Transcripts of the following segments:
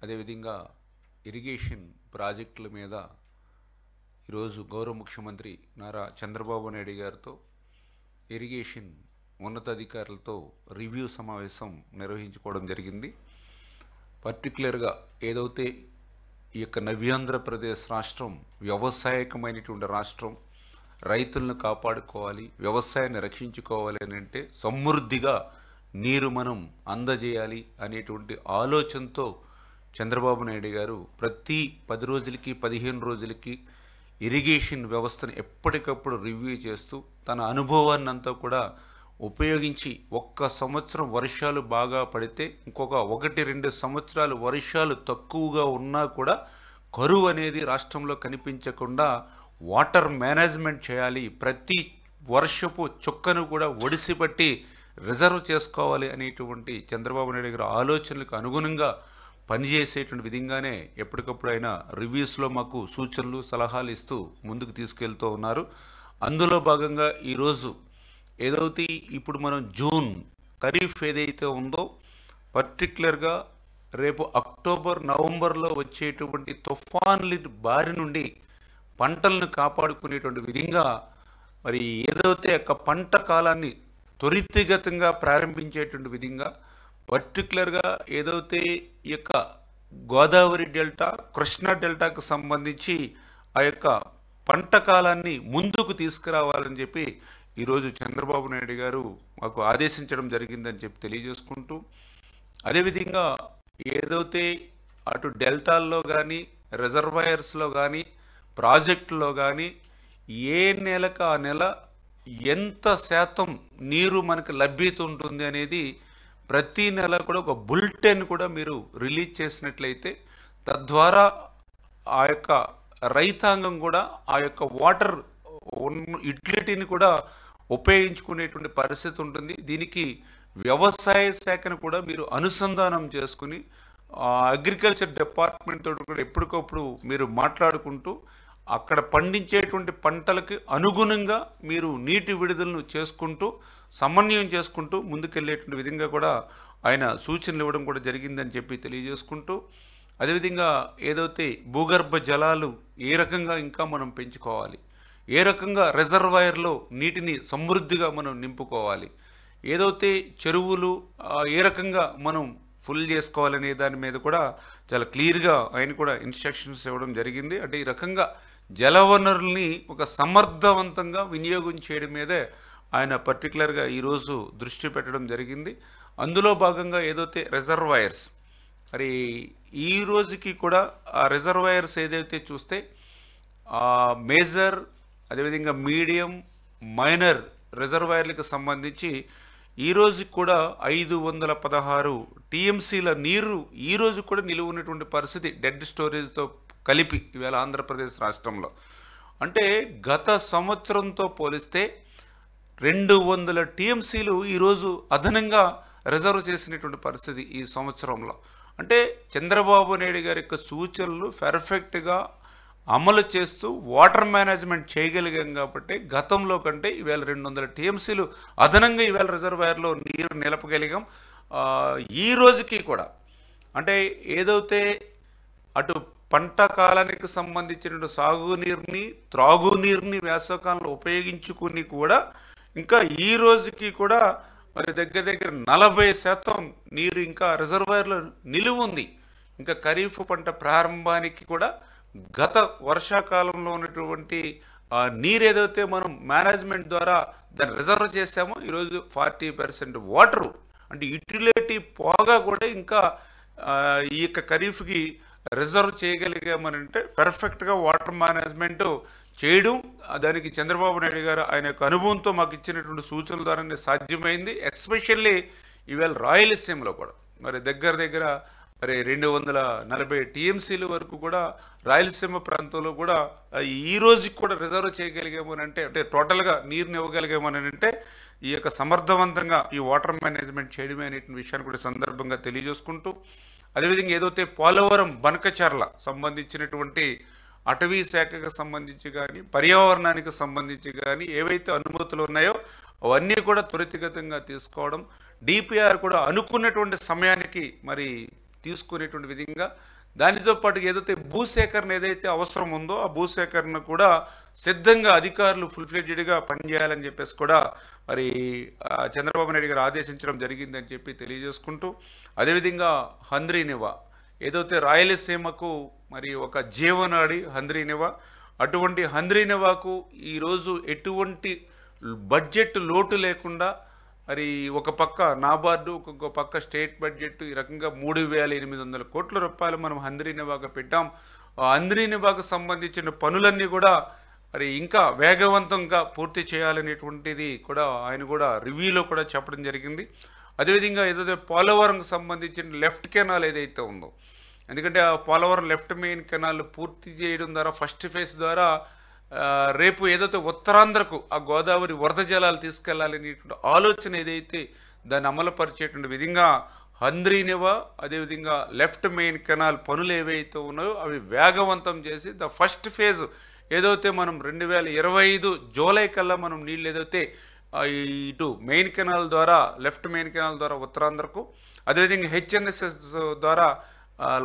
అదేవిధంగా ఇరిగేషన్ ప్రాజెక్టుల మీద ఈరోజు గౌరవ ముఖ్యమంత్రి నారా చంద్రబాబు నాయుడు గారితో ఇరిగేషన్ ఉన్నతాధికారులతో రివ్యూ సమావేశం నిర్వహించుకోవడం జరిగింది. పర్టికులర్గా ఏదైతే ఈ యొక్క నవ్యాంధ్రప్రదేశ్ రాష్ట్రం వ్యవసాయకమైనటువంటి రాష్ట్రం, రైతులను కాపాడుకోవాలి, వ్యవసాయాన్ని రక్షించుకోవాలి అని అంటే సమృద్ధిగా నీరు మనం అందజేయాలి అనేటువంటి ఆలోచనతో చంద్రబాబు నాయుడు గారు ప్రతి 10 రోజులకి 15 రోజులకి ఇరిగేషన్ వ్యవస్థను ఎప్పటికప్పుడు రివ్యూ చేస్తూ తన అనుభవాన్ని అంతా కూడా ఉపయోగించి ఒక్క సంవత్సరం వర్షాలు బాగా పడితే ఇంకొక 1-2 సంవత్సరాలు వర్షాలు తక్కువగా ఉన్నా కూడా కరువు అనేది రాష్ట్రంలో కనిపించకుండా వాటర్ మేనేజ్మెంట్ చేయాలి, ప్రతి వర్షపు చుక్కను కూడా ఒడిసిపట్టి రిజర్వ్ చేసుకోవాలి అనేటువంటి చంద్రబాబు నాయుడు గారి ఆలోచనలకు అనుగుణంగా పనిచేసేటువంటి విధంగానే ఎప్పటికప్పుడు ఆయన రివ్యూస్లో మాకు సూచనలు సలహాలు ఇస్తూ ముందుకు తీసుకెళ్తూ ఉన్నారు. అందులో భాగంగా ఈరోజు ఏదైతే ఇప్పుడు మనం జూన్ ఖరీఫ్ ఏదైతే ఉందో పర్టికులర్గా రేపు అక్టోబర్ నవంబర్లో వచ్చేటువంటి తుఫాన్ల బారి నుండి పంటలను కాపాడుకునేటువంటి విధంగా మరి ఏదైతే ఒక పంట కాలాన్ని త్వరితగతంగా ప్రారంభించేటువంటి విధంగా పర్టికులర్గా ఏదైతే ఈ యొక్క గోదావరి డెల్టా, కృష్ణా డెల్టాకు సంబంధించి ఆ యొక్క పంట కాలాన్ని ముందుకు తీసుకురావాలని చెప్పి ఈరోజు చంద్రబాబు నాయుడు గారు మాకు ఆదేశించడం జరిగిందని చెప్పి తెలియజేసుకుంటూ, అదేవిధంగా ఏదైతే అటు డెల్టాల్లో కానీ రిజర్వాయర్స్లో కానీ ప్రాజెక్టులో కానీ ఏ నెలకు ఆ నెల ఎంత శాతం నీరు మనకు లభ్యత ఉంటుంది అనేది ప్రతి నెల కూడా ఒక బులెటిన్ కూడా మీరు రిలీజ్ చేసినట్లయితే తద్వారా ఆ యొక్క రైతాంగం కూడా ఆ యొక్క వాటర్ యూటిలిటీని కూడా ఉపయోగించుకునేటువంటి పరిస్థితి ఉంటుంది. దీనికి వ్యవసాయ శాఖను కూడా మీరు అనుసంధానం చేసుకుని అగ్రికల్చర్ డిపార్ట్మెంట్ తోటి కూడా ఎప్పటికప్పుడు మీరు మాట్లాడుకుంటూ అక్కడ పండించేటువంటి పంటలకు అనుగుణంగా మీరు నీటి విడుదలను చేసుకుంటూ సమన్వయం చేసుకుంటూ ముందుకెళ్ళేటువంటి విధంగా కూడా ఆయన సూచనలు ఇవ్వడం కూడా జరిగిందని చెప్పి తెలియజేసుకుంటూ, అదేవిధంగా ఏదైతే భూగర్భ జలాలు ఏ రకంగా ఇంకా మనం పెంచుకోవాలి, ఏ రకంగా రిజర్వాయర్లో నీటిని సమృద్ధిగా మనం నింపుకోవాలి, ఏదైతే చెరువులు ఏ రకంగా మనం ఫుల్ చేసుకోవాలనే దాని మీద కూడా చాలా క్లియర్గా ఆయన కూడా ఇన్స్ట్రక్షన్స్ ఇవ్వడం జరిగింది. అంటే ఈ రకంగా జలవనరుల్ని ఒక సమర్థవంతంగా వినియోగం చేయడం మీదే ఆయన పర్టికులర్గా ఈరోజు దృష్టి పెట్టడం జరిగింది. అందులో భాగంగా ఏదైతే రిజర్వాయర్స్ మరి ఈ రోజుకి కూడా ఆ రిజర్వాయర్స్ ఏదైతే చూస్తే మేజర్, అదేవిధంగా మీడియం, మైనర్ రిజర్వాయర్లకు సంబంధించి ఈ రోజుకి కూడా 516 టీఎంసీల నీరు ఈ రోజు కూడా నిలువ ఉన్నటువంటి పరిస్థితి డెడ్ స్టోరేజ్తో కలిపి ఇవాళ ఆంధ్రప్రదేశ్ రాష్ట్రంలో. అంటే గత సంవత్సరంతో పోలిస్తే 200 టీఎంసీలు ఈరోజు అదనంగా రిజర్వ్ చేసినటువంటి పరిస్థితి ఈ సంవత్సరంలో. అంటే చంద్రబాబు నాయుడు గారి యొక్క సూచనలు పర్ఫెక్ట్గా అమలు చేస్తూ వాటర్ మేనేజ్మెంట్ చేయగలిగాం కాబట్టి గతంలో కంటే ఈవేళ 200 టీఎంసీలు అదనంగా ఈవేళ రిజర్వాయర్లో నీరు నిలపగలిగాం. ఈ రోజుకి కూడా అంటే ఏదైతే అటు పంట కాలానికి సంబంధించిన సాగునీరుని, త్రాగునీరుని వేసవకాలంలో ఉపయోగించుకుని కూడా ఇంకా ఈ రోజుకి కూడా మరి దగ్గర 40% నీరు ఇంకా రిజర్వాయర్లో నిలువ ఉంది. ఇంకా ఖరీఫ్ పంట ప్రారంభానికి కూడా గత వర్షాకాలంలో ఉన్నటువంటి నీరు ఏదైతే మనం మేనేజ్మెంట్ ద్వారా దాన్ని రిజర్వ్ చేసామో ఈరోజు 40% వాటరు అంటే యూటిలిటీ పోగా కూడా ఇంకా ఈ యొక్క ఖరీఫ్కి రిజర్వ్ చేయగలిగామని అంటే పర్ఫెక్ట్గా వాటర్ మేనేజ్మెంట్ చేయడం దానికి చంద్రబాబు నాయుడు గారు ఆయన యొక్క అనుభవంతో మాకు ఇచ్చినటువంటి సూచనల ద్వారానే సాధ్యమైంది. ఎస్పెషల్లీ ఈవేళ రాయలసీమలో కూడా మరి దగ్గర మరి 240 టీఎంసీల వరకు కూడా రాయలసీమ ప్రాంతంలో కూడా ఈ రోజుకి కూడా రిజర్వ్ చేయగలిగామని అంటే టోటల్గా నీరుని ఇవ్వగలిగామని అంటే ఈ యొక్క సమర్థవంతంగా ఈ వాటర్ మేనేజ్మెంట్ చేయడమే అనేటువంటి విషయాన్ని కూడా సందర్భంగా తెలియజేసుకుంటూ, అదేవిధంగా ఏదైతే పోలవరం బనకచర్ల సంబంధించినటువంటి అటవీ శాఖకు సంబంధించి కానీ పర్యావరణానికి సంబంధించి కానీ ఏవైతే అనుమతులు ఉన్నాయో అవన్నీ కూడా త్వరితగతంగా తీసుకోవడం, డిపిఆర్ కూడా అనుకున్నటువంటి సమయానికి మరి తీసుకునేటువంటి విధంగా దానితో పాటు ఏదైతే భూసేకరణ ఏదైతే అవసరం ఉందో ఆ భూసేకరణ కూడా సిద్ధంగా అధికారులు ఫుల్ ఫ్లెడ్జెడ్గా పనిచేయాలని చెప్పేసి కూడా మరి చంద్రబాబు నాయుడు గారు ఆదేశించడం జరిగిందని చెప్పి తెలియజేసుకుంటూ, అదేవిధంగా హంద్రీనివా ఏదైతే రాయలసీమకు మరి ఒక జీవనాడి హంద్రీనివా, అటువంటి హంద్రీనివాకు ఈరోజు ఎటువంటి బడ్జెట్ లోటు లేకుండా మరి ఒక పక్క నాబార్డు ఒక పక్క స్టేట్ బడ్జెట్ ఈ రకంగా 3,800 కోట్ల రూపాయలు మనం హంద్రీనివాగా పెట్టాం. హంద్రీనివాకు సంబంధించిన పనులన్నీ కూడా మరి ఇంకా వేగవంతంగా పూర్తి చేయాలనేటువంటిది కూడా ఆయన కూడా రివ్యూలో కూడా చెప్పడం జరిగింది. అదేవిధంగా ఏదైతే పోలవరంకు సంబంధించిన లెఫ్ట్ కెనాల్ ఏదైతే ఉందో, ఎందుకంటే ఆ పోలవరం లెఫ్ట్ మెయిన్ కెనాల్ పూర్తి చేయడం ద్వారా ఫస్ట్ ఫేజ్ ద్వారా రేపు ఏదైతే ఉత్తరాంధ్రకు ఆ గోదావరి వరద జలాలు తీసుకెళ్లాలనేటువంటి ఆలోచన ఏదైతే దాన్ని అమలుపరిచేటువంటి విధంగా హంద్రీనివా అదేవిధంగా లెఫ్ట్ మెయిన్ కెనాల్ పనులు ఏవైతే ఉన్నాయో అవి వేగవంతం చేసి ద ఫస్ట్ ఫేజ్ ఏదైతే మనం 2025 జూలై కల్లా మనం నీళ్ళు ఏదైతే ఇటు మెయిన్ కెనాల్ ద్వారా లెఫ్ట్ మెయిన్ కెనాల్ ద్వారా ఉత్తరాంధ్రకు, అదేవిధంగా హెచ్ఎన్ఎస్ఎస్ ద్వారా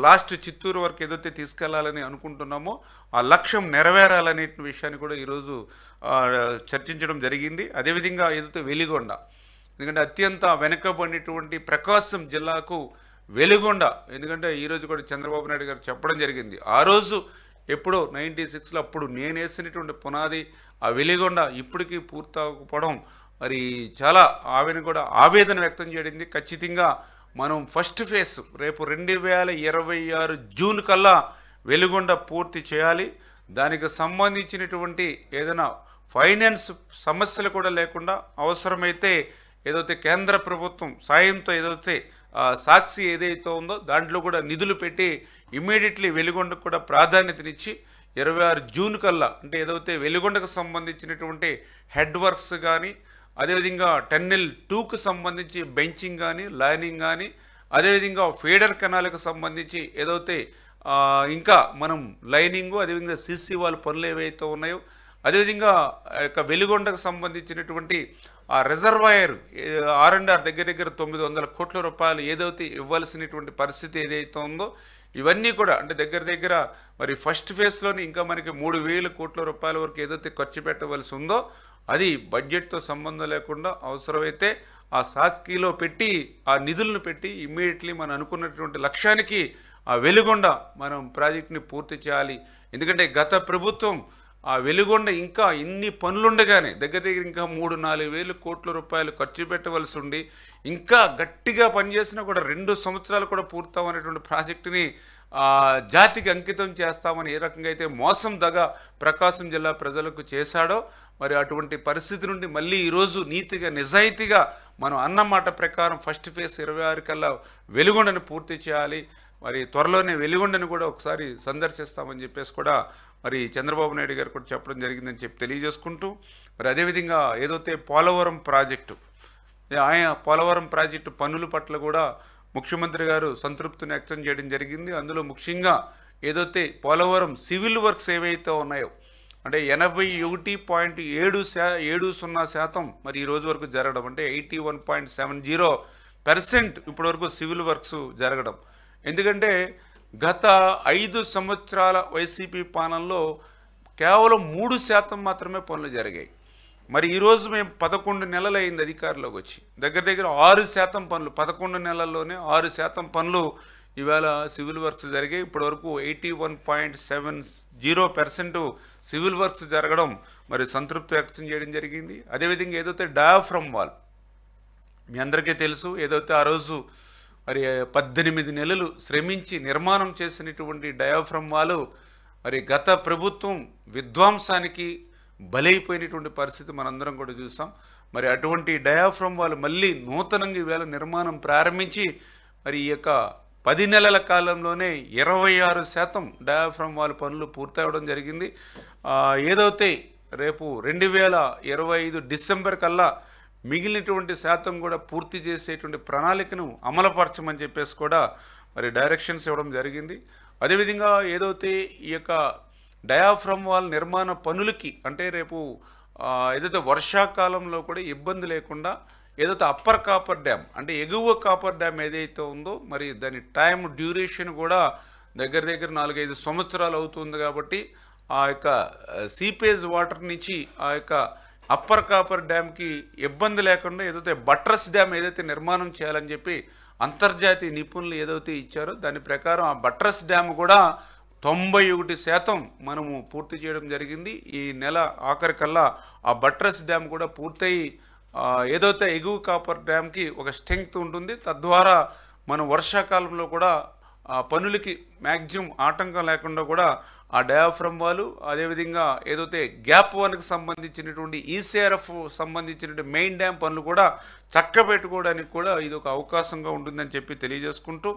లాస్ట్ చిత్తూరు వరకు ఏదైతే తీసుకెళ్లాలని అనుకుంటున్నామో ఆ లక్ష్యం నెరవేరాలనే విషయాన్ని కూడా ఈరోజు చర్చించడం జరిగింది. అదేవిధంగా ఏదైతే వెలిగొండ, ఎందుకంటే అత్యంత వెనుకబడినటువంటి ప్రకాశం జిల్లాకు వెలిగొండ, ఎందుకంటే ఈరోజు కూడా చంద్రబాబు నాయుడు గారు చెప్పడం జరిగింది. ఆ రోజు ఎప్పుడో 96లో అప్పుడు నేను వేసినటువంటి పునాది ఆ వెలిగొండ ఇప్పటికీ పూర్తవకపోవడం మరి చాలా ఆమెను కూడా ఆవేదన వ్యక్తం చేయడింది. ఖచ్చితంగా మనం ఫస్ట్ ఫేజ్ రేపు 2026 జూన్ కల్లా వెలిగొండ పూర్తి చేయాలి. దానికి సంబంధించినటువంటి ఏదైనా ఫైనాన్స్ సమస్యలు కూడా లేకుండా అవసరమైతే ఏదైతే కేంద్ర ప్రభుత్వం సాయంతో ఏదైతే సాక్షి ఏదైతే ఉందో దాంట్లో కూడా నిధులు పెట్టి ఇమ్మీడియట్లీ వెలిగొండకు కూడా ప్రాధాన్యతనిచ్చి 26 జూన్ కల్లా అంటే ఏదైతే వెలిగొండకు సంబంధించినటువంటి హెడ్ వర్క్స్ కానీ, అదేవిధంగా టన్నెల్ 2కు సంబంధించి బెంచింగ్ కానీ లైనింగ్ కానీ, అదేవిధంగా ఫీడర్ కెనాల్కి సంబంధించి ఏదైతే ఇంకా మనం లైనింగు అదేవిధంగా సిసి వాళ్ళ పనులు ఏవైతే ఉన్నాయో, అదేవిధంగా వెలిగొండకు సంబంధించినటువంటి ఆ రిజర్వాయర్ R&R దగ్గర 900 కోట్ల రూపాయలు ఏదైతే ఇవ్వాల్సినటువంటి పరిస్థితి ఏదైతే ఉందో ఇవన్నీ కూడా అంటే దగ్గర మరి ఫస్ట్ ఫేజ్లోని ఇంకా మనకి 3,000 కోట్ల రూపాయల వరకు ఏదైతే ఖర్చు పెట్టవలసి ఉందో అది బడ్జెట్తో సంబంధం లేకుండా అవసరమైతే ఆ సాస్కీలో పెట్టి ఆ నిధులను పెట్టి ఇమ్మీడియట్లీ మనం అనుకున్నటువంటి లక్ష్యానికి ఆ వెలిగొండ మనం ప్రాజెక్ట్ని పూర్తి చేయాలి. ఎందుకంటే గత ప్రభుత్వం ఆ వెలిగొండ ఇంకా ఇన్ని పనులుండగానే దగ్గర ఇంకా 3-4 వేల కోట్ల రూపాయలు ఖర్చు పెట్టవలసి ఉండి ఇంకా గట్టిగా పనిచేసినా కూడా 2 సంవత్సరాలు కూడా పూర్తవనేటువంటి ప్రాజెక్టుని జాతికి అంకితం చేస్తామని ఏ రకంగా అయితే మోసం దగా ప్రకాశం జిల్లా ప్రజలకు చేశాడో మరి అటువంటి పరిస్థితి నుండి మళ్ళీ ఈరోజు నీతిగా నిజాయితీగా మనం అన్నమాట ప్రకారం ఫస్ట్ ఫేజ్ 26 కల్లా వెలిగొండను పూర్తి చేయాలి. మరి త్వరలోనే వెలిగొండను కూడా ఒకసారి సందర్శిస్తామని చెప్పేసి కూడా మరి చంద్రబాబు నాయుడు గారు కూడా చెప్పడం జరిగిందని చెప్పి తెలియజేసుకుంటూ, మరి అదేవిధంగా ఏదైతే పోలవరం ప్రాజెక్టు పనుల పట్ల కూడా ముఖ్యమంత్రి గారు సంతృప్తిని వ్యక్తం చేయడం జరిగింది. అందులో ముఖ్యంగా ఏదైతే పోలవరం సివిల్ వర్క్స్ ఏవైతే ఉన్నాయో అంటే 81.70% మరి ఈ రోజు వరకు జరగడం అంటే 81.70% ఇప్పటి వరకు సివిల్ వర్క్స్ జరగడం. ఎందుకంటే గత 5 సంవత్సరాల వైసీపీ పాలనలో కేవలం 3% మాత్రమే పనులు జరిగాయి. మరి ఈరోజు మేము 11 నెలలు అయింది అధికారంలోకి వచ్చి దగ్గర 6% పనులు 11 నెలల్లోనే 6% పనులు ఇవాళ సివిల్ వర్క్స్ జరిగాయి. ఇప్పటివరకు 81.70% సివిల్ వర్క్స్ జరగడం మరి సంతృప్తి వ్యక్తం చేయడం జరిగింది. అదేవిధంగా ఏదైతే డయాఫ్రమ్ వాల్ మీ అందరికీ తెలుసు, ఏదైతే ఆ రోజు మరి 18 నెలలు శ్రమించి నిర్మాణం చేసినటువంటి డయాఫ్రమ్ వాల్ మరి గత ప్రభుత్వం విధ్వంసానికి బలైపోయినటువంటి పరిస్థితి మనందరం కూడా చూసాం. మరి అటువంటి డయాఫ్రమ్ వాల్ మళ్ళీ నూతనంగా ఈవేళ నిర్మాణం ప్రారంభించి మరి ఈ యొక్క 10 నెలల కాలంలోనే 26% డయాఫ్రమ్ వాల్ పనులు పూర్తవడం జరిగింది. ఏదైతే రేపు 2025 డిసెంబర్ కల్లా మిగిలినటువంటి శాతం కూడా పూర్తి చేసేటువంటి ప్రణాళికను అమలుపరచమని చెప్పేసి కూడా మరి డైరెక్షన్స్ ఇవ్వడం జరిగింది. అదేవిధంగా ఏదైతే ఈ యొక్క డయాఫ్రమ్ వాల్ నిర్మాణ పనులకి అంటే రేపు ఏదైతే వర్షాకాలంలో కూడా ఇబ్బంది లేకుండా ఏదైతే అప్పర్ కాపర్ డ్యామ్ అంటే ఎగువ కాపర్ డ్యామ్ ఏదైతే ఉందో మరి దాని టైం డ్యూరేషన్ కూడా దగ్గర దగ్గర 4-5 సంవత్సరాలు అవుతుంది. కాబట్టి ఆ యొక్క సీపేజ్ వాటర్ నుంచి ఆ యొక్క అప్పర్ కాపర్ డ్యామ్కి ఇబ్బంది లేకుండా ఏదైతే బట్రస్ డ్యామ్ ఏదైతే నిర్మాణం చేయాలని చెప్పి అంతర్జాతీయ నిపుణులు ఏదైతే ఇచ్చారో దాని ప్రకారం ఆ బట్రస్ డ్యామ్ కూడా 91% మనము పూర్తి చేయడం జరిగింది. ఈ నెల ఆఖరికల్లా ఆ బట్రస్ డ్యామ్ కూడా పూర్తయి ఏదైతే ఎగువ కాపర్ డ్యామ్కి ఒక స్ట్రెంగ్త్ ఉంటుంది. తద్వారా మనం వర్షాకాలంలో కూడా ఆ పనులకి మ్యాక్సిమం ఆటంకం లేకుండా కూడా ఆ డయాఫ్రమ్ వాళ్ళు అదేవిధంగా ఏదైతే గ్యాప్ 1కి సంబంధించినటువంటి ఈసీఆర్ఎఫ్ సంబంధించినటువంటి మెయిన్ డ్యామ్ పనులు కూడా చక్కబెట్టుకోవడానికి కూడా ఇది ఒక అవకాశంగా ఉంటుందని చెప్పి తెలియజేసుకుంటూ,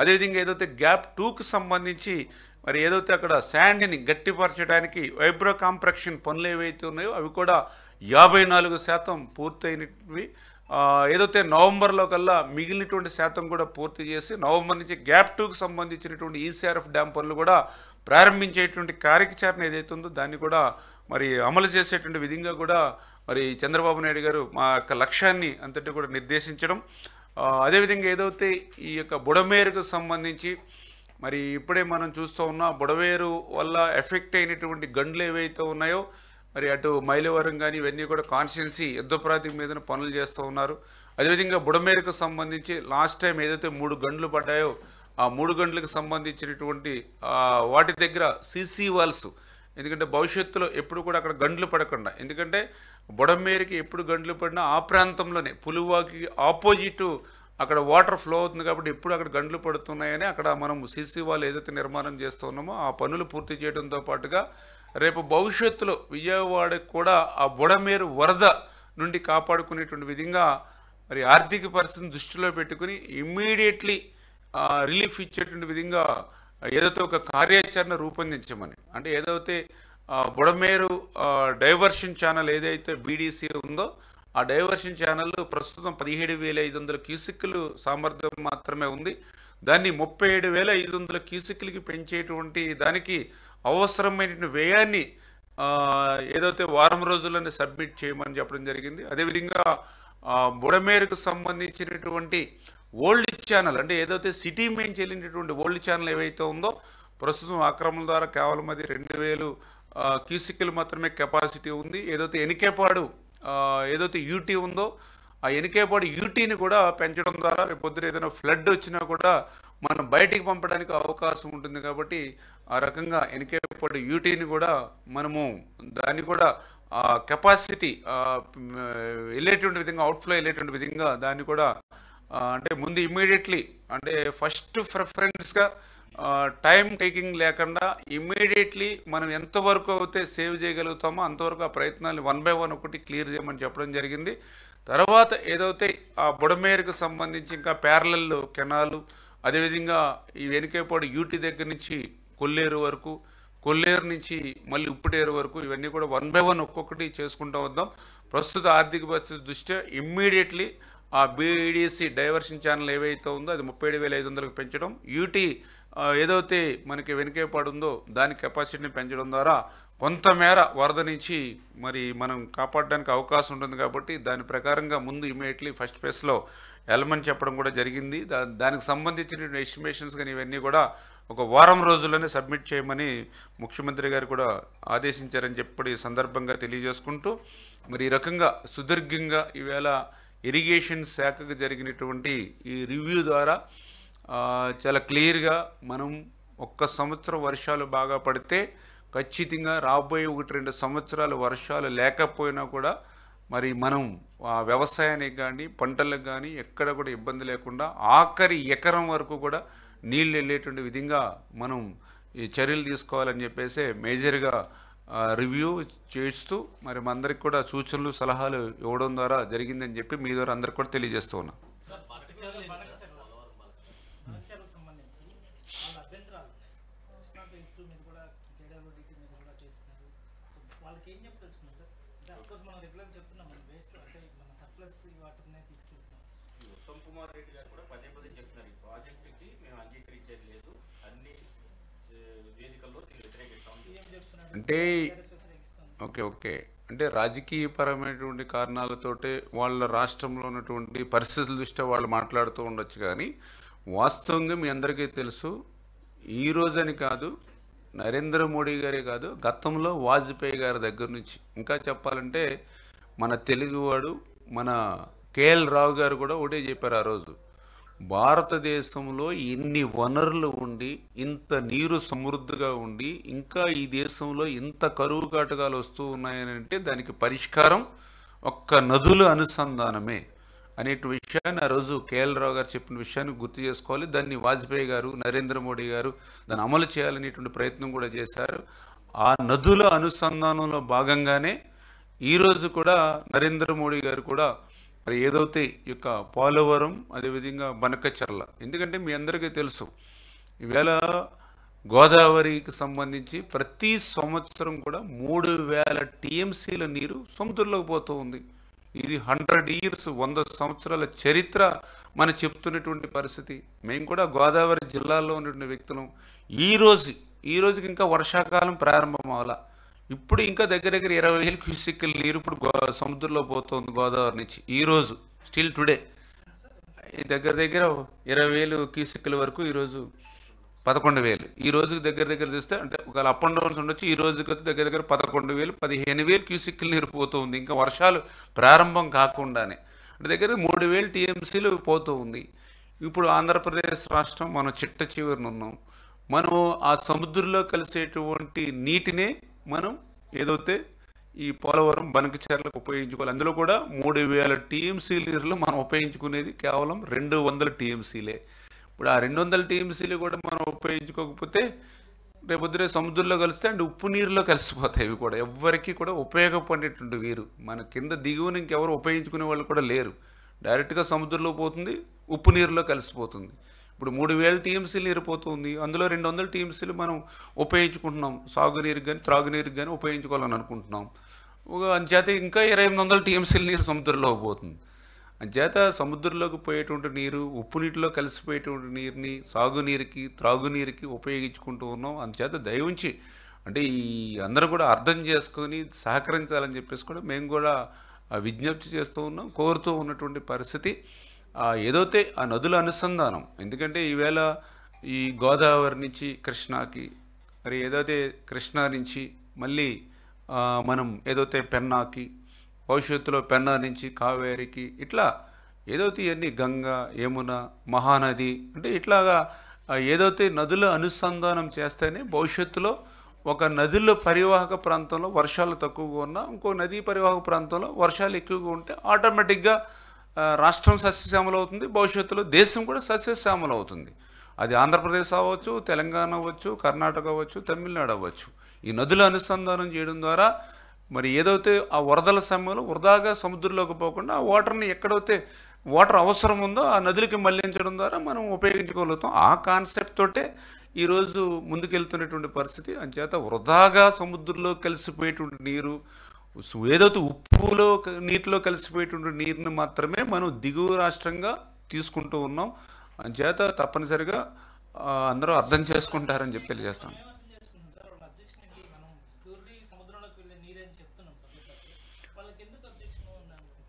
అదేవిధంగా ఏదైతే గ్యాప్ 2కి సంబంధించి మరి ఏదైతే అక్కడ శాండ్ని గట్టిపరచడానికి వైబ్రో కాంప్రెక్షన్ పనులు ఏవైతే ఉన్నాయో అవి కూడా 54% పూర్తయినవి. ఏదైతే నవంబర్లో కల్లా మిగిలినటువంటి శాతం కూడా పూర్తి చేసి నవంబర్ నుంచి గ్యాప్ 2కి సంబంధించినటువంటి ఈసీఆర్ఎఫ్ డ్యామ్ పనులు కూడా ప్రారంభించేటువంటి కార్యాచరణ ఏదైతే ఉందో దాన్ని కూడా మరి అమలు చేసేటువంటి విధంగా కూడా మరి చంద్రబాబు నాయుడు గారు మా యొక్క లక్ష్యాన్ని అంతటి కూడా నిర్దేశించడం. అదేవిధంగా ఏదైతే ఈ యొక్క బుడమేరుకు సంబంధించి మరి ఇప్పుడే మనం చూస్తూ ఉన్నాం, బుడమేరు వల్ల ఎఫెక్ట్ అయినటువంటి గండ్లు ఏవైతే ఉన్నాయో మరి అటు మైలవరం కానీ ఇవన్నీ కూడా కాన్స్టిట్యున్సీ యుద్ధ ప్రాతిపదిక మీద పనులు చేస్తూ ఉన్నారు. అదేవిధంగా బుడమేరుకు సంబంధించి లాస్ట్ టైం ఏదైతే 3 గంటలు పడ్డాయో ఆ 3 గంటలకు సంబంధించినటువంటి వాటి దగ్గర సీసీ వాల్స్, ఎందుకంటే భవిష్యత్తులో ఎప్పుడు కూడా అక్కడ గంటలు పడకుండా, ఎందుకంటే బుడమేరుకి ఎప్పుడు గంటలు పడినా ఆ ప్రాంతంలోనే పులువాకి ఆపోజిట్ అక్కడ వాటర్ ఫ్లో అవుతుంది కాబట్టి ఎప్పుడు అక్కడ గంటలు పడుతున్నాయని అక్కడ మనం సీసీ వాల్ ఏదైతే నిర్మాణం చేస్తున్నామో ఆ పనులు పూర్తి చేయడంతో పాటుగా రేపు భవిష్యత్తులో విజయవాడకు కూడా ఆ బుడమేరు వరద నుండి కాపాడుకునేటువంటి విధంగా మరి ఆర్థిక పరిస్థితిని దృష్టిలో పెట్టుకుని ఇమ్మీడియట్లీ రిలీఫ్ ఇచ్చేటువంటి విధంగా ఏదైతే ఒక కార్యాచరణ రూపొందించమని, అంటే ఏదైతే బుడమేరు డైవర్షన్ ఛానల్ ఏదైతే బీడీసీ ఉందో ఆ డైవర్షన్ ఛానల్ ప్రస్తుతం 17,500 క్యూసిక్లు సామర్థ్యం మాత్రమే ఉంది. దాన్ని 37,500 క్యూసిక్లకి పెంచేటువంటి దానికి అవసరమైన వ్యయాన్ని ఏదైతే వారం రోజుల్లోనే సబ్మిట్ చేయమని చెప్పడం జరిగింది. అదేవిధంగా బుడమేరుకు సంబంధించినటువంటి ఓల్డ్ ఛానల్ అంటే ఏదైతే సిటీ మెయిన్ చెల్లినటువంటి ఓల్డ్ ఛానల్ ఏవైతే ఉందో ప్రస్తుతం ఆక్రమణ ద్వారా కేవలం అది 2,000 క్యూసిక్లు మాత్రమే కెపాసిటీ ఉంది. ఏదైతే ఎనికేపాడు ఏదైతే యూటీ ఉందో ఆ ఎనికేపాడు యూటీని కూడా పెంచడం ద్వారా రేపు పొద్దున ఏదైనా ఫ్లడ్ వచ్చినా కూడా మనం బయటికి పంపడానికి అవకాశం ఉంటుంది. కాబట్టి ఆ రకంగా ఎనికేపాడు యూటీని కూడా మనము దాన్ని కూడా కెపాసిటీ వెళ్ళేటువంటి విధంగా అవుట్ఫ్లో వెళ్ళేటువంటి విధంగా దాన్ని కూడా అంటే ముందు ఇమ్మీడియట్లీ అంటే ఫస్ట్ ప్రిఫరెన్స్గా టైం టేకింగ్ లేకుండా ఇమ్మీడియట్లీ మనం ఎంతవరకు అయితే సేవ్ చేయగలుగుతామో అంతవరకు ఆ ప్రయత్నాలు 1 by 1 ఒకటి క్లియర్ చేయమని చెప్పడం జరిగింది. తర్వాత ఏదైతే ఆ బుడమేరుకు సంబంధించి ఇంకా ప్యారలల్ కెనాలు, అదేవిధంగా ఈ వెనుకేపాడు యూటీ దగ్గర నుంచి కొల్లేరు వరకు, కొల్లేరు నుంచి మళ్ళీ ఉప్పుటేరు వరకు ఇవన్నీ కూడా 1 by 1 ఒక్కొక్కటి చేసుకుంటూ వద్దాం. ప్రస్తుత ఆర్థిక పరిస్థితి దృష్ట్యా ఇమ్మీడియట్లీ ఆ బీడీసీ డైవర్షన్ ఛానల్ ఏవైతే ఉందో అది 37,500కి పెంచడం, యూటీ ఏదైతే మనకి వెనుకేపాడు ఉందో దాని కెపాసిటీని పెంచడం ద్వారా కొంతమేర వరద నుంచి మరి మనం కాపాడడానికి అవకాశం ఉంటుంది. కాబట్టి దాని ప్రకారంగా ముందు ఇమీడియట్లీ ఫస్ట్ ఫేజ్లో వెళ్ళమని చెప్పడం కూడా జరిగింది. దానికి సంబంధించిన ఎస్టిమేషన్స్ కానీ ఇవన్నీ కూడా ఒక వారం రోజుల్లోనే సబ్మిట్ చేయమని ముఖ్యమంత్రి గారు కూడా ఆదేశించారని చెప్పి సందర్భంగా తెలియజేసుకుంటూ, మరి ఈ రకంగా సుదీర్ఘంగా ఈవేళ ఇరిగేషన్ శాఖకు జరిగినటువంటి ఈ రివ్యూ ద్వారా చాలా క్లియర్గా మనం 1 సంవత్సరం వర్షాలు బాగా పడితే ఖచ్చితంగా రాబోయే 1-2 సంవత్సరాలు వర్షాలు లేకపోయినా కూడా మరి మనం వ్యవసాయానికి కానీ పంటలకు కానీ ఎక్కడ కూడా ఇబ్బంది లేకుండా ఆఖరి ఎకరం వరకు కూడా నీళ్ళు వెళ్ళేటువంటి విధంగా మనం ఈ చర్యలు తీసుకోవాలని చెప్పేసి మేజర్గా రివ్యూ చేస్తూ మరి మా అందరికి కూడా సూచనలు సలహాలు ఇవ్వడం ద్వారా జరిగిందని చెప్పి మీ ద్వారా అందరికి కూడా తెలియజేస్తూ ఉన్నాం. ఉత్తమ్ కుమార్ రెడ్డి గారు కూడా పదే చెప్తున్నారు ఈ ప్రాజెక్టుకి మేము అంగీకరించేది లేదు, అన్ని వేదికల్లో వ్యతిరేకిస్తాం అంటే ఓకే అంటే రాజకీయపరమైనటువంటి కారణాలతోటే వాళ్ళ రాష్ట్రంలో ఉన్నటువంటి పరిస్థితుల దృష్ట్యా వాళ్ళు మాట్లాడుతూ ఉండొచ్చు. కానీ వాస్తవంగా మీ అందరికీ తెలుసు, ఈ రోజని కాదు, నరేంద్ర మోడీ గారే కాదు, గతంలో వాజ్పేయి గారి దగ్గర నుంచి ఇంకా చెప్పాలంటే మన తెలుగువాడు మన కేఎల్ రావు గారు కూడా ఒకటే చెప్పారు ఆ రోజు. భారతదేశంలో ఇన్ని వనరులు ఉండి, ఇంత నీరు సమృద్ధిగా ఉండి, ఇంకా ఈ దేశంలో ఇంత కరువు కాటకాలు వస్తూ ఉన్నాయని అంటే దానికి పరిష్కారం ఒక్క నదుల అనుసంధానమే అనే విషయాన్ని ఆ రోజు కేఎల్ రావు గారు చెప్పిన విషయాన్ని గుర్తు చేసుకోవాలి. దాన్ని వాజ్పేయి గారు, నరేంద్ర మోడీ గారు దాన్ని అమలు చేయాలనేటువంటి ప్రయత్నం కూడా చేశారు. ఆ నదుల అనుసంధానంలో భాగంగానే ఈరోజు కూడా నరేంద్ర మోడీ గారు కూడా మరి ఏదైతే ఈ యొక్క పోలవరం, అదేవిధంగా బనకచర్ల, ఎందుకంటే మీ అందరికీ తెలుసు ఈవేళ గోదావరికి సంబంధించి ప్రతి సంవత్సరం కూడా 3000 టీఎంసీల నీరు సముద్రంలోకి పోతూ ఉంది. ఇది 100 ఇయర్స్, 100 సంవత్సరాల చరిత్ర మనం చెప్తున్నటువంటి పరిస్థితి. మేము కూడా గోదావరి జిల్లాలో ఉన్నటువంటి వ్యక్తులం. ఈ రోజుకి ఇంకా వర్షాకాలం ప్రారంభం అవ్వాల, ఇప్పుడు ఇంకా దగ్గర దగ్గర 20,000 క్యూసెక్కుల నీరు ఇప్పుడు సముద్రంలో పోతుంది గోదావరి నుంచి. ఈరోజు స్టిల్ టుడే దగ్గర దగ్గర 20,000 క్యూసెక్కుల వరకు, ఈరోజు 11,000. ఈ రోజుకి దగ్గర దగ్గర చూస్తే అంటే ఒకవేళ అప్ అండ్ డౌన్స్ ఉండొచ్చు. ఈ రోజుకి దగ్గర దగ్గర 11,000, 15,000 క్యూసెక్కుల నీరు పోతుంది ఇంకా వర్షాలు ప్రారంభం కాకుండానే. అంటే దగ్గర 3,000 టీఎంసీలు పోతూ ఉంది. ఇప్పుడు ఆంధ్రప్రదేశ్ రాష్ట్రం మనం చిట్ట చివరిన ఉన్నాం. మనం ఆ సముద్రంలో కలిసేటువంటి నీటినే మనం ఏదైతే ఈ పోలవరం, బనకచర్లకు ఉపయోగించుకోవాలి. అందులో కూడా 3,000 టీఎంసీ నీరులో మనం ఉపయోగించుకునేది కేవలం 200 టీఎంసీలే. ఇప్పుడు ఆ 200 టీఎంసీలు కూడా మనం ఉపయోగించుకోకపోతే రేపొద్దునే సముద్రంలో కలిస్తే అంటే ఉప్పు నీరులో కలిసిపోతాయి. ఇవి కూడా ఎవ్వరికీ కూడా ఉపయోగపడేటువంటి వీరు మన కింద దిగువన ఇంకెవరు ఉపయోగించుకునే వాళ్ళు కూడా లేరు. డైరెక్ట్గా సముద్రంలో పోతుంది, ఉప్పు నీరులో కలిసిపోతుంది. ఇప్పుడు 3,000 టీఎంసీలు నీరు పోతుంది, అందులో 200 టీఎంసీలు మనం ఉపయోగించుకుంటున్నాం. సాగునీరుకి కానీ త్రాగునీరుకి కానీ ఉపయోగించుకోవాలని అనుకుంటున్నాం. అంచేత ఇంకా 2,800 టీఎంసీల నీరు సముద్రంలో పోతుంది. అంచేత సముద్రంలోకి పోయేటువంటి నీరు, ఉప్పు నీటిలో కలిసిపోయేటువంటి నీరుని సాగునీరుకి త్రాగునీరుకి ఉపయోగించుకుంటూ ఉన్నాం. అంచేత దయవుంచి అంటే ఈ అందరూ కూడా అర్థం చేసుకొని సహకరించాలని చెప్పేసి కూడా మేము కూడా విజ్ఞప్తి చేస్తూ ఉన్నాం, కోరుతూ ఉన్నటువంటి పరిస్థితి. ఏదైతే ఆ నదుల అనుసంధానం, ఎందుకంటే ఈవేళ ఈ గోదావరి నుంచి కృష్ణాకి, మరి ఏదైతే కృష్ణా నుంచి మళ్ళీ మనం ఏదైతే పెన్నాకి, భవిష్యత్తులో పెన్నా నుంచి కావేరికి, ఇట్లా ఏదైతే ఇవన్నీ గంగా, యమున, మహానది, అంటే ఇట్లాగా ఏదైతే నదుల అనుసంధానం చేస్తేనే భవిష్యత్తులో ఒక నదుల పరివాహక ప్రాంతంలో వర్షాలు తక్కువగా ఉన్నా, ఇంకో నదీ పరివాహక ప్రాంతంలో వర్షాలు ఎక్కువగా ఉంటే ఆటోమేటిక్గా రాష్ట్రం సస్యశ్యామలం అవుతుంది, భవిష్యత్తులో దేశం కూడా సస్యశ్యామలం అవుతుంది. అది ఆంధ్రప్రదేశ్ అవ్వచ్చు, తెలంగాణ అవ్వచ్చు, కర్ణాటక అవ్వచ్చు, తమిళనాడు అవ్వచ్చు. ఈ నదుల అనుసంధానం చేయడం ద్వారా మరి ఏదైతే ఆ వరదల సమయంలో వృధాగా సముద్రంలోకి పోకుండా ఆ వాటర్ని ఎక్కడైతే వాటర్ అవసరం ఉందో ఆ నదులకి మళ్లించడం ద్వారా మనం ఉపయోగించుకోగలుగుతాం. ఆ కాన్సెప్ట్ తోటే ఈరోజు ముందుకెళ్తున్నటువంటి పరిస్థితి. అంచేత వృధాగా సముద్రంలో కలిసిపోయేటువంటి నీరు, ఏదైతే ఉప్పులో నీటిలో కలిసిపోయేటువంటి నీరుని మాత్రమే మనం దిగువ రాష్ట్రంగా తీసుకుంటూ ఉన్నాం. అంచేత తప్పనిసరిగా అందరూ అర్థం చేసుకుంటారని చెప్పి తెలియజేస్తాం.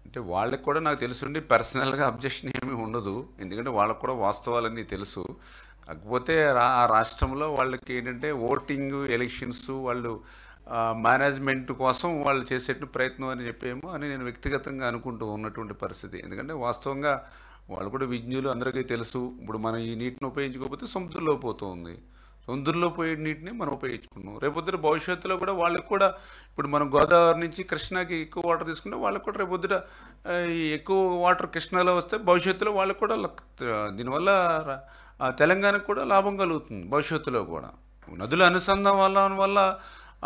అంటే వాళ్ళకి కూడా నాకు తెలుసుండి పర్సనల్గా అబ్జెక్షన్ ఏమీ ఉండదు, ఎందుకంటే వాళ్ళకు కూడా వాస్తవాలన్నీ తెలుసు. కాకపోతే ఆ రాష్ట్రంలో వాళ్ళకి ఏంటంటే ఓటింగ్, ఎలక్షన్స్, వాళ్ళు మేనేజ్మెంట్ కోసం వాళ్ళు చేసే ప్రయత్నం అని చెప్పేమో అని నేను వ్యక్తిగతంగా అనుకుంటూ ఉన్నటువంటి పరిస్థితి. ఎందుకంటే వాస్తవంగా వాళ్ళు కూడా విజ్ఞులు, అందరికీ తెలుసు. ఇప్పుడు మనం ఈ నీటిని ఉపయోగించుకోకపోతే సముద్రంలో పోతూ ఉంది, సముద్రంలో పోయే నీటిని మనం ఉపయోగించుకున్నాం. రేపొద్దున భవిష్యత్తులో కూడా వాళ్ళకి కూడా ఇప్పుడు మనం గోదావరి నుంచి కృష్ణాకి ఎక్కువ వాటర్ తీసుకుంటే వాళ్ళకి కూడా రేపొద్దున ఈ ఎక్కువ వాటర్ కృష్ణాలో వస్తే భవిష్యత్తులో వాళ్ళకి కూడా దీనివల్ల తెలంగాణకు కూడా లాభం కలుగుతుంది. భవిష్యత్తులో కూడా నదుల అనుసంధానం వల్ల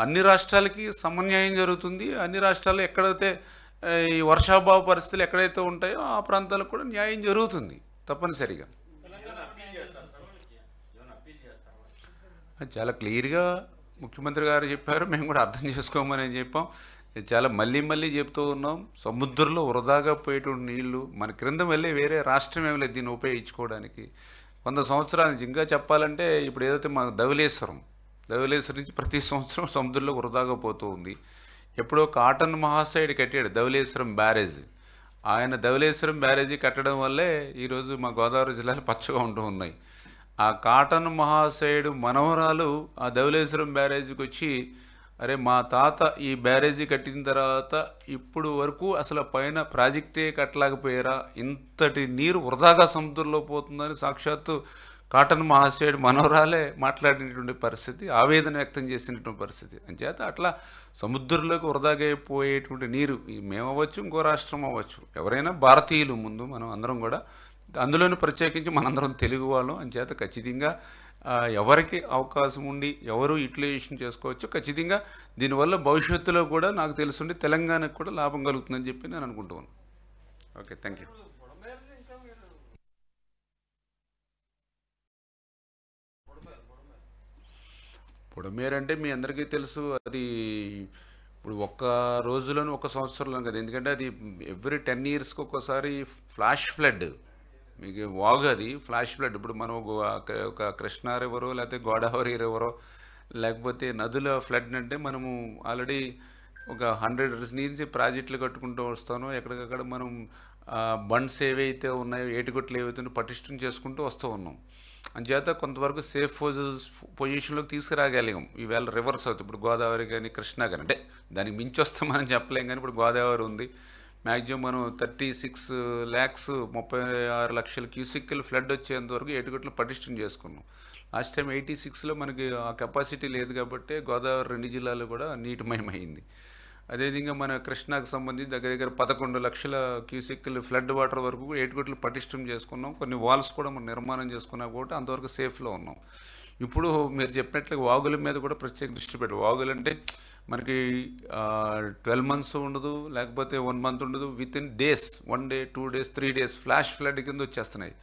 అన్ని రాష్ట్రాలకి సమన్యాయం జరుగుతుంది. అన్ని రాష్ట్రాలు ఎక్కడైతే ఈ వర్షాభావ పరిస్థితులు ఎక్కడైతే ఉంటాయో ఆ ప్రాంతాలకు కూడా న్యాయం జరుగుతుంది తప్పనిసరిగా. చాలా క్లియర్గా ముఖ్యమంత్రి గారు చెప్పారు, మేము కూడా అర్థం చేసుకోమని చెప్పాం. చాలా మళ్ళీ చెప్తూ ఉన్నాం. సముద్రంలో వృధాగా పోయేటువంటి నీళ్లు మన క్రింద వెళ్ళి వేరే రాష్ట్రం ఏమి లేదు దీన్ని ఉపయోగించుకోవడానికి. 100 సంవత్సరాల నుంచి ఇంకా చెప్పాలంటే ఇప్పుడు ఏదైతే మా ధవళేశ్వరం నుంచి ప్రతి సంవత్సరం సముద్రంలో వృధాగా పోతూ ఉంది. ఎప్పుడో కాటన్ మహాశయుడు కట్టాడు ధవళేశ్వరం బ్యారేజ్. ఆయన ధవళేశ్వరం బ్యారేజీ కట్టడం వల్లే ఈరోజు మా గోదావరి జిల్లాలు పచ్చగా ఉంటూ ఉన్నాయి. ఆ కాటన్ మహాశయుడు మనవరాలు ఆ ధవళేశ్వరం బ్యారేజీకి వచ్చి, అరే మా తాత ఈ బ్యారేజీ కట్టిన తర్వాత ఇప్పుడు వరకు అసలు పైన ప్రాజెక్టే కట్టలేకపోయారా, ఇంతటి నీరు వృధాగా సముద్రంలో పోతుందని సాక్షాత్తు కాటన్ మహాశయుడు మనవరాలే మాట్లాడినటువంటి పరిస్థితి, ఆవేదన వ్యక్తం చేసినటువంటి పరిస్థితి. అంచేత అట్లా సముద్రంలోకి వృధాగా పోయేటువంటి నీరు మేము అవ్వచ్చు, ఇంకో రాష్ట్రం అవ్వచ్చు, ఎవరైనా భారతీయులు ముందు మనం అందరం కూడా, అందులోనే ప్రత్యేకించి మనందరం తెలుగు వాళ్ళం. అంచేత ఖచ్చితంగా ఎవరికి అవకాశం ఉండి ఎవరు యూటిలైజేషన్ చేసుకోవచ్చు. ఖచ్చితంగా దీనివల్ల భవిష్యత్తులో కూడా నాకు తెలుసుండి తెలంగాణకు కూడా లాభం కలుగుతుందని చెప్పి నేను అనుకుంటున్నాను. Okay, thank you. బుడమేరు అంటే మీ అందరికీ తెలుసు, అది ఇప్పుడు ఒక్క రోజులోను ఒక సంవత్సరంలో కదా, ఎందుకంటే అది ఎవ్రీ 10 ఇయర్స్కి ఒక్కోసారి ఫ్లాష్ ఫ్లడ్, మీకు వాగు అది ఫ్లాష్ ఫ్లడ్. ఇప్పుడు మనం ఒక కృష్ణా రివరో లేకపోతే గోదావరి రివరో లేకపోతే నదుల ఫ్లడ్ అంటే మనము ఆల్రెడీ ఒక 100 years నుంచి ప్రాజెక్టులు కట్టుకుంటూ వస్తాను. ఎక్కడికక్కడ మనం బండ్స్ ఏవైతే ఉన్నాయో, ఏటిగొట్లు ఏవైతే పటిష్టం చేసుకుంటూ వస్తూ ఉన్నాం. అంచేత కొంతవరకు సేఫ్ పొజిషన్లోకి తీసుకురాగలిగాం. ఈవేళ రివర్స్ అవుతుంది. ఇప్పుడు గోదావరి కానీ కృష్ణా కానీ, అంటే దానికి మించి వస్తామని చెప్పలేం, కానీ ఇప్పుడు గోదావరి ఉంది. మ్యాక్సిమం మనం 36 lakhs 36 లక్షల క్యూసిక్లు ఫ్లడ్ వచ్చేంత వరకు ఏటిగొట్లు పటిష్టం చేసుకున్నాం. లాస్ట్ టైం 86లో మనకి ఆ కెపాసిటీ లేదు కాబట్టి గోదావరి 2 జిల్లాలు కూడా నీటిమయమైంది. అదేవిధంగా మన కృష్ణాకు సంబంధించి దగ్గర దగ్గర 11 లక్షల క్యూసిక్లు ఫ్లడ్ వాటర్ వరకు ఏటిగొట్లు పటిష్టం చేసుకున్నాం. కొన్ని వాల్స్ కూడా మనం నిర్మాణం చేసుకున్నాం కాబట్టి అంతవరకు సేఫ్లో ఉన్నాం. ఇప్పుడు మీరు చెప్పినట్లుగా వాగుల మీద కూడా ప్రత్యేక దృష్టి పెట్టారు. వాగులు అంటే మనకి 12 months ఉండదు, లేకపోతే 1 month ఉండదు, with in days, 1 day 2 days 3 days flash flood కింద వచ్చేస్తున్నాయి.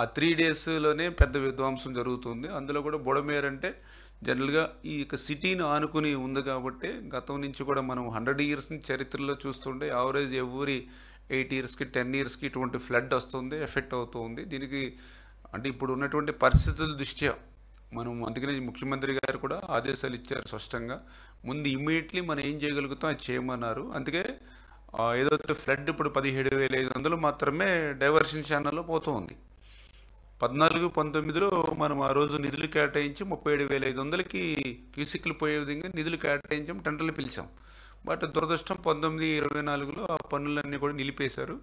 ఆ 3 daysలోనే పెద్ద విధ్వంసం జరుగుతుంది. అందులో కూడా బుడమేరు అంటే జనరల్గా ఈ సిటీని ఆనుకుని ఉంది కాబట్టి గతం నుంచి కూడా మనం 100 years చరిత్రలో చూస్తుంటే యావరేజ్ ఎవ్రీ 8 yearsకి 10 yearsకి ఇటువంటి ఫ్లడ్ వస్తుంది, ఎఫెక్ట్ అవుతుంది. దీనికి అంటే ఇప్పుడు ఉన్నటువంటి పరిస్థితుల దృష్ట్యా మనం, అందుకనే ముఖ్యమంత్రి గారు కూడా ఆదేశాలు ఇచ్చారు స్పష్టంగా, ముందు ఇమ్మీడియట్లీ మనం ఏం చేయగలుగుతాం అది చేయమన్నారు. అందుకే ఏదైతే ఫ్లడ్ ఇప్పుడు 17,500 మాత్రమే డైవర్షన్ ఛానల్లో పోతూ ఉంది. 14-19లో మనం ఆ రోజు నిధులు కేటాయించి 37,500కి క్యూసిక్లు పోయే విధంగా నిధులు కేటాయించాం, టెండర్లు పిలిచాం. బట్ దురదృష్టం 19-24లో ఆ పనులన్నీ కూడా నిలిపేశారు.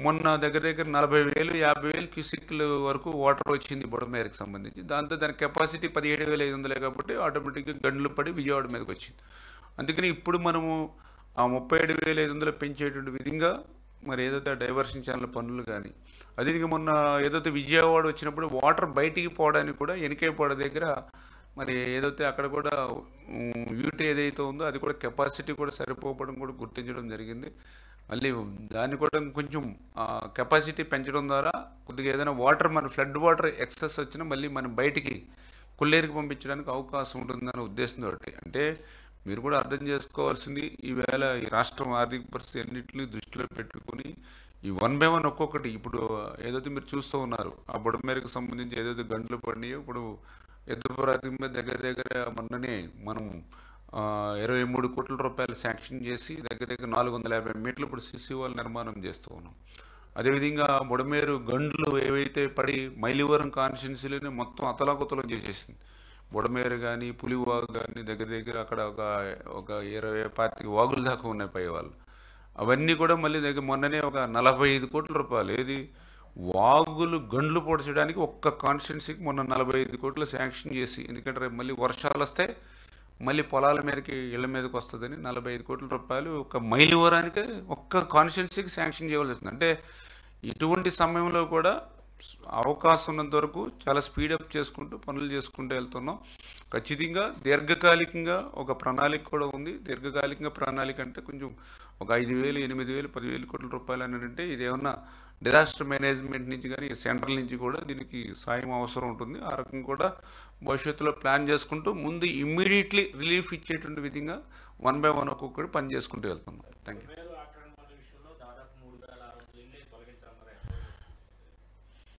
మొన్న దగ్గర దగ్గర 40,000-50,000 క్యూసిక్ల వరకు వాటర్ వచ్చింది బుడమేరుకి సంబంధించి. దాంతో దాని కెపాసిటీ 17,500 కాబట్టి ఆటోమేటిక్గా గండ్లు పడి విజయవాడ మీదకి వచ్చింది. అందుకని ఇప్పుడు మనము ఆ 37,500 పెంచేటువంటి విధంగా మరి ఏదైతే డైవర్షన్ ఛానల్ పనులు కానీ, అదేవిధంగా మొన్న ఏదైతే విజయవాడ వచ్చినప్పుడు వాటర్ బయటికి పోవడానికి కూడా ఎనికేపాడ దగ్గర మరి ఏదైతే అక్కడ కూడా యూటీ ఏదైతే ఉందో అది కూడా కెపాసిటీ కూడా సరిపోవడం కూడా గుర్తించడం జరిగింది. మళ్ళీ దాన్ని కూడా కొంచెం కెపాసిటీ పెంచడం ద్వారా కొద్దిగా ఏదైనా వాటర్, మన ఫ్లడ్ వాటర్ ఎక్సెస్ వచ్చినా మళ్ళీ మనం బయటికి కొల్లేరుకి పంపించడానికి అవకాశం ఉంటుందనే ఉద్దేశంతో. అంటే మీరు కూడా అర్థం చేసుకోవాల్సింది, ఈవేళ ఈ రాష్ట్రం ఆర్థిక పరిస్థితి అన్నింటినీ దృష్టిలో పెట్టుకుని ఈ 1 by 1 ఒక్కొక్కటి ఇప్పుడు ఏదైతే మీరు చూస్తూ ఉన్నారు, ఆ బుడమేరుకు సంబంధించి ఏదైతే గంటలు పడినాయో ఇప్పుడు ఎద్దుప్రాతిమ మీద దగ్గర దగ్గర మొన్ననే మనం 23 కోట్ల రూపాయలు శాంక్షన్ చేసి దగ్గర దగ్గర 450 మీటర్లు ఇప్పుడు సిసి వాల్ నిర్మాణం చేస్తూ ఉన్నాం. అదేవిధంగా బుడమేరు గండ్లు ఏవైతే పడి మైలివరం కాన్స్టిట్యున్సీలోనే మొత్తం అతలాకుతలం చేసేసింది. బుడమేరు కానీ పులివాగు కానీ దగ్గర దగ్గర అక్కడ ఒక 20-25 వాగులు దాకా ఉన్నాయి పై వాళ్ళు. అవన్నీ కూడా మళ్ళీ దగ్గర మొన్ననే ఒక 45 కోట్ల రూపాయలు, ఏది వాగులు గండ్లు పొడచడానికి ఒక్క కాన్స్టిట్యున్సీకి మొన్న 45 కోట్లు శాంక్షన్ చేసి, ఎందుకంటే రేపు మళ్ళీ వర్షాలు వస్తే మళ్ళీ పొలాల మీదకి ఇళ్ల మీదకి వస్తుందని 45 కోట్ల రూపాయలు ఒక మైలువరానికి ఒక్క కాన్స్టిట్యున్సీకి శాంక్షన్ చేయవలసి వస్తుంది. అంటే ఇటువంటి సమయంలో కూడా అవకాశం ఉన్నంత వరకు చాలా స్పీడప్ చేసుకుంటూ పనులు చేసుకుంటూ వెళ్తున్నాం. ఖచ్చితంగా దీర్ఘకాలికంగా ఒక ప్రణాళిక కూడా ఉంది. దీర్ఘకాలికంగా ప్రణాళిక అంటే కొంచెం ఒక 5,000, 8,000, 10,000 కోట్ల రూపాయలు అని అంటే ఇది ఏమన్నా డిజాస్టర్ మేనేజ్మెంట్ నుంచి కానీ సెంట్రల్ నుంచి కూడా దీనికి సాయం అవసరం ఉంటుంది. ఆ రకంగా కూడా భవిష్యత్తులో ప్లాన్ చేసుకుంటూ ముందు ఇమ్మీడియట్లీ రిలీఫ్ ఇచ్చేటువంటి విధంగా 1 by 1 ఒక్కొక్కటి పని చేసుకుంటూ వెళ్తున్నాం. Thank you.